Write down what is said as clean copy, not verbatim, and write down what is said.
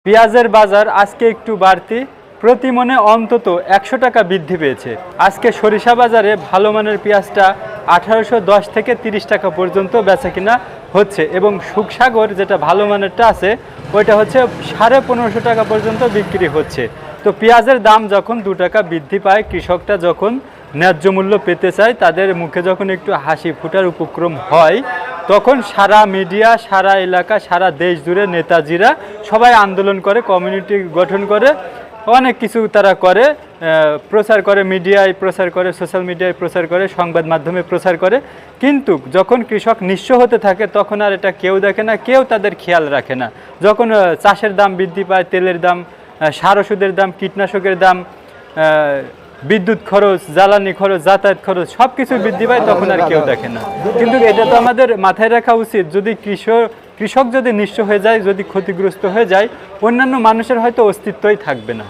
পেঁয়াজের বাজার আজকে একটু বাড়তি, প্রতি মনে অন্তত 100 টাকা বৃদ্ধি পেয়েছে। আজকে সরিষা বাজারে ভালো মানের পেঁয়াজটা 1810 থেকে 30 টাকা পর্যন্ত বেচাকেনা হচ্ছে এবং সুখসাগর যেটা ভালো মানেরটা আছে ওইটা হচ্ছে 1550 টাকা পর্যন্ত বিক্রি হচ্ছে। তো পেঁয়াজের দাম যখন 2 টাকা বৃদ্ধি পায়, কৃষকটা যখন ন্যায্য মূল্য পেতে চায়, তাদের মুখে যখন একটু হাসি ফোটার উপক্রম হয়, তখন সারা মিডিয়া, সারা এলাকা, সারা দেশ জুড়ে নেতাজিরা সবাই আন্দোলন করে, কমিউনিটি গঠন করে, অনেক কিছু তারা করে, প্রচার করে, মিডিয়ায় প্রচার করে, সোশ্যাল মিডিয়ায় প্রচার করে, সংবাদ মাধ্যমে প্রচার করে। কিন্তু যখন কৃষক নিঃস্ব হতে থাকে তখন আর এটা কেউ দেখে না, কেউ তাদের খেয়াল রাখে না। যখন চাষের দাম বৃদ্ধি পায়, তেলের দাম, সার ওষুধের দাম, কীটনাশকের দাম, বিদ্যুৎ খরচ, জ্বালানি খরচ, যাতায়াত খরচ সব কিছু বৃদ্ধি পায়, তখন আর কেউ দেখে না। কিন্তু এটা তো আমাদের মাথায় রাখা উচিত, যদি কৃষক যদি নিঃস্ব হয়ে যায়, যদি ক্ষতিগ্রস্ত হয়ে যায়, অন্যান্য মানুষের হয়তো অস্তিত্বই থাকবে না।